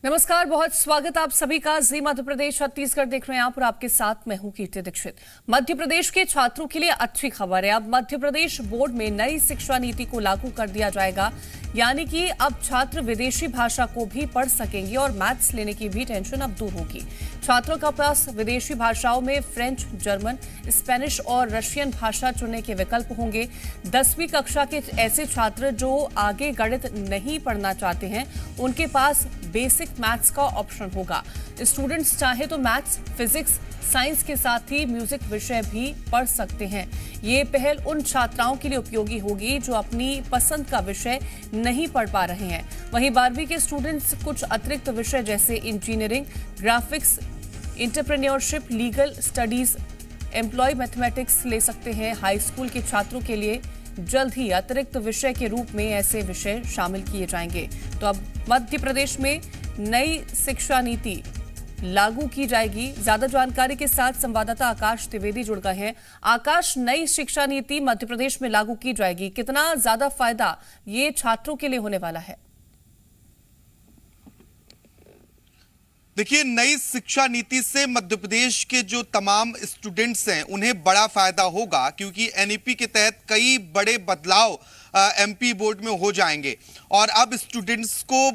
नमस्कार, बहुत स्वागत आप सभी का। जी मध्य प्रदेश छत्तीसगढ़ देख रहे हैं आप और आपके साथ मैं हूं कीर्ति दीक्षित। मध्य प्रदेश के छात्रों के लिए अच्छी खबर है। अब मध्य प्रदेश बोर्ड में नई शिक्षा नीति को लागू कर दिया जाएगा, यानी कि अब छात्र विदेशी भाषा को भी पढ़ सकेंगे और मैथ्स लेने की भी टेंशन अब दूर होगी। छात्रों का पास विदेशी भाषाओं में फ्रेंच, जर्मन, स्पेनिश और रशियन भाषा चुनने के विकल्प होंगे। 10वीं कक्षा के ऐसे छात्र जो आगे गणित नहीं पढ़ना चाहते हैं, उनके पास बेसिक मैथ्स का ऑप्शन होगा। स्टूडेंट्स चाहे तो मैथ्स, फिजिक्स, साइंस के साथ ही म्यूजिक विषय भी पढ़ सकते हैं। ये पहल उन छात्राओं के लिए उपयोगी होगी जो अपनी पसंद का विषय नहीं पढ़ पा रहे हैं। वहीं 12वीं के स्टूडेंट्स कुछ अतिरिक्त विषय जैसे engineering, graphics, entrepreneurship, legal studies, employ mathematics ले सकते हैं। हाई स्कूल के छात्रों के लिए जल्द ही अतिरिक्त विषय के रूप में ऐसे विषय शामिल किए जाएंगे। तो अब मध्य प्रदेश में नई शिक्षा नीति लागू की जाएगी। ज्यादा जानकारी के साथ संवाददाता आकाश द्विवेदी जुड़ गए हैं। आकाश, नई शिक्षा नीति मध्य प्रदेश में लागू की जाएगी, कितना ज्यादा फायदा ये छात्रों के लिए होने वाला है? देखिए, नई शिक्षा नीति से मध्य प्रदेश के जो तमाम स्टूडेंट्स हैं उन्हें बड़ा फायदा होगा, क्योंकि एनईपी के तहत कई बड़े बदलाव एमपी बोर्ड में हो जाएंगे और अब स्टूडेंट्स को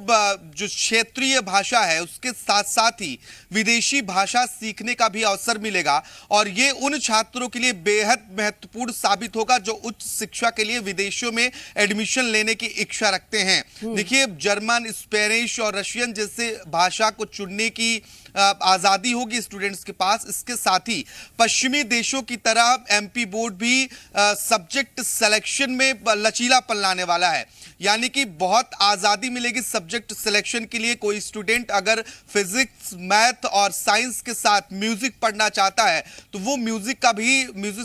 जो क्षेत्रीय भाषा है उसके साथ साथ ही विदेशी भाषा सीखने का भी अवसर मिलेगा और ये उन छात्रों के लिए बेहद महत्वपूर्ण साबित होगा जो उच्च शिक्षा के लिए विदेशों में एडमिशन लेने की इच्छा रखते हैं। देखिए, जर्मन, स्पेनिश और रशियन जैसे भाषा को चुनने की आजादी होगी स्टूडेंट्स के पास। इसके साथ ही पश्चिमी देशों की तरह एमपी बोर्ड भी सब्जेक्ट सिलेक्शन में लचीलापन लाने वाला है, यानी कि बहुत आजादी मिलेगी सब्जेक्ट सिलेक्शन के लिए। कोई स्टूडेंट अगर फिजिक्स, मैथ और साइंस के साथ म्यूजिक पढ़ना चाहता है तो वो म्यूजिक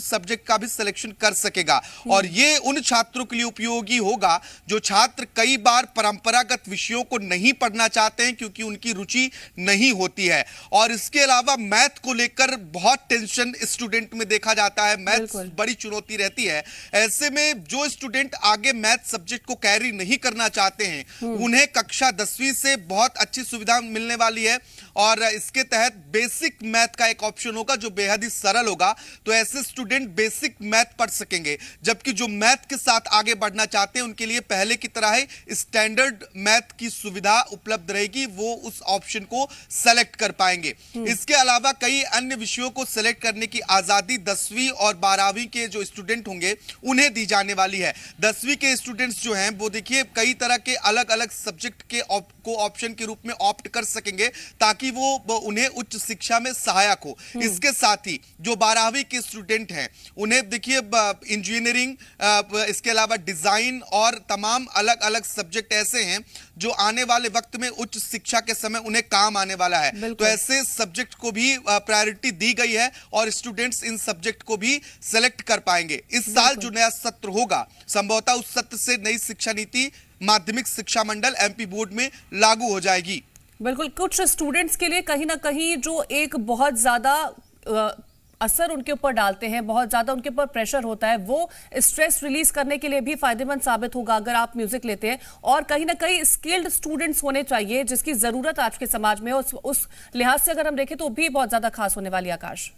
सब्जेक्ट का भी सिलेक्शन कर सकेगा और ये उन छात्रों के लिए उपयोगी होगा जो छात्र कई बार परंपरागत विषयों को नहीं पढ़ना चाहते हैं क्योंकि उनकी रुचि नहीं होती है। और इसके अलावा मैथ को लेकर बहुत टेंशन स्टूडेंट में देखा जाता है, मैथ बड़ी चुनौती रहती है। ऐसे में जो स्टूडेंट आगे मैथ सब्जेक्ट को कैरी नहीं करना चाहते हैं उन्हें कक्षा 10वीं से बहुत अच्छी सुविधा मिलने वाली है और इसके तहत बेसिक मैथ का एक ऑप्शन होगा जो बेहद ही सरल होगा। तो ऐसे स्टूडेंट बेसिक मैथ पढ़ सकेंगे, जबकि जो मैथ के साथ आगे बढ़ना चाहते हैं उनके लिए पहले की तरह ही स्टैंडर्ड मैथ की सुविधा उपलब्ध रहेगी, वो उस ऑप्शन को सेलेक्ट कर पाएंगे। इसके अलावा कई अन्य विषयों को सेलेक्ट करने की आजादी 10वीं और 12वीं के जो स्टूडेंट होंगे उन्हें दी जाने वाली है। 10वीं के स्टूडेंट्स जो हैं वो देखिए कई तरह के अलग अलग सब्जेक्ट के को ऑप्शन के रूप में ऑप्ट कर सकेंगे ताकि वो उन्हें उच्च शिक्षा में सहायक हो। इसके साथ ही जो 12वीं के स्टूडेंट हैं उन्हें देखिए इंजीनियरिंग, इसके अलावा डिजाइन और तमाम अलग अलग सब्जेक्ट ऐसे हैं जो आने वाले वक्त में उच्च शिक्षा के समय उन्हें काम आने वाला है। तो ऐसे सब्जेक्ट को भी प्रायोरिटी दी गई है और स्टूडेंट्स इन सब्जेक्ट को भी सेलेक्ट कर पाएंगे। इस साल जो नया सत्र होगा संभवतः उस सत्र से नई शिक्षा नीति माध्यमिक शिक्षा मंडल एमपी बोर्ड में लागू हो जाएगी। बिल्कुल, कुछ स्टूडेंट्स के लिए कहीं ना कहीं जो एक बहुत ज्यादा असर उनके ऊपर डालते हैं, बहुत ज्यादा उनके ऊपर प्रेशर होता है, वो स्ट्रेस रिलीज करने के लिए भी फायदेमंद साबित होगा अगर आप म्यूजिक लेते हैं। और कहीं ना कहीं स्किल्ड स्टूडेंट्स होने चाहिए जिसकी जरूरत आज के समाज में, उस लिहाज से अगर हम देखें तो भी बहुत ज्यादा खास होने वाली। आकाश,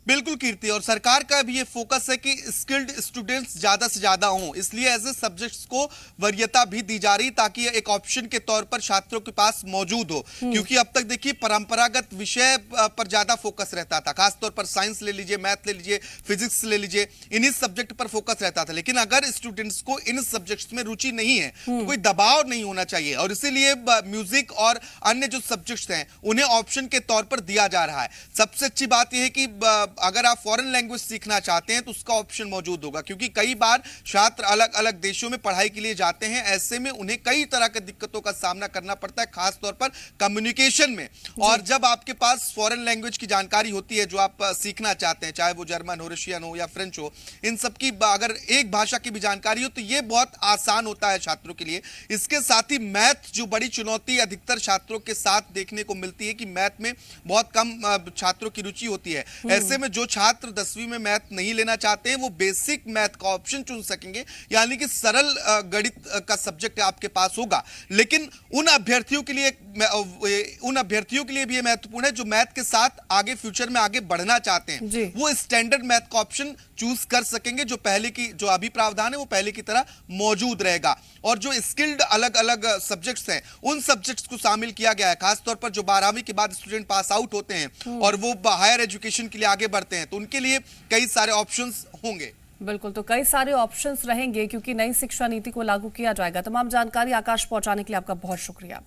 बिल्कुल कीर्ति, और सरकार का भी ये फोकस है कि स्किल्ड स्टूडेंट्स ज्यादा से ज्यादा हों, इसलिए ऐसे सब्जेक्ट्स को वरीयता भी दी जा रही ताकि एक ऑप्शन के तौर पर छात्रों के पास मौजूद हो। क्योंकि अब तक देखिए परंपरागत विषय पर ज्यादा फोकस रहता था, खासतौर पर साइंस ले लीजिए, मैथ ले लीजिए, फिजिक्स ले लीजिए, इन्हीं सब्जेक्ट पर फोकस रहता था। लेकिन अगर स्टूडेंट्स को इन सब्जेक्ट्स में रुचि नहीं है तो कोई दबाव नहीं होना चाहिए और इसीलिए म्यूजिक और अन्य जो सब्जेक्ट्स हैं उन्हें ऑप्शन के तौर पर दिया जा रहा है। सबसे अच्छी बात यह है कि अगर आप फॉरेन लैंग्वेज सीखना चाहते हैं तो उसका ऑप्शन मौजूद होगा, क्योंकि कई बार छात्र अलग अलग देशों में पढ़ाई के लिए जाते हैं। ऐसे में उन्हें कई तरह की दिक्कतों का सामना करना पड़ता है, खास तौर पर कम्युनिकेशन में। और जब आपके पास फॉरेन लैंग्वेज की जानकारी होती है जो आप सीखना चाहते हैं, चाहे वो जर्मन हो, रशियन हो या फ्रेंच हो, इन सब की अगर एक भाषा की भी जानकारी हो तो ये बहुत आसान होता है छात्रों के लिए। इसके साथ ही मैथ, जो बड़ी चुनौती अधिकतर छात्रों के साथ देखने को मिलती है कि मैथ में बहुत कम छात्रों की रुचि होती है। ऐसे में जो छात्र 10वीं में मैथ नहीं लेना चाहते हैं वो बेसिक मैथ का ऑप्शन चुन सकेंगे, यानी कि सरल गणित का सब्जेक्ट आपके पास होगा। लेकिन उन अभ्यर्थियों के लिए भी ये महत्वपूर्ण है जो मैथ के साथ आगे फ्यूचर में आगे बढ़ना चाहते हैं, वो स्टैंडर्ड मैथ का ऑप्शन चूज कर सकेंगे। जो अभी प्रावधान है वो पहले की तरह मौजूद रहेगा। और जो स्किल्ड अलग अलग सब्जेक्ट्स हैं उन सब्जेक्ट्स को शामिल किया गया है, खासतौर पर जो 12वीं के बाद स्टूडेंट पास आउट होते हैं और वो हायर एजुकेशन के लिए आगे बढ़ते हैं, तो उनके लिए कई सारे ऑप्शंस होंगे। बिल्कुल, तो कई सारे ऑप्शंस रहेंगे क्योंकि नई शिक्षा नीति को लागू किया जाएगा। तमाम जानकारी आकाश पहुंचाने के लिए आपका बहुत शुक्रिया।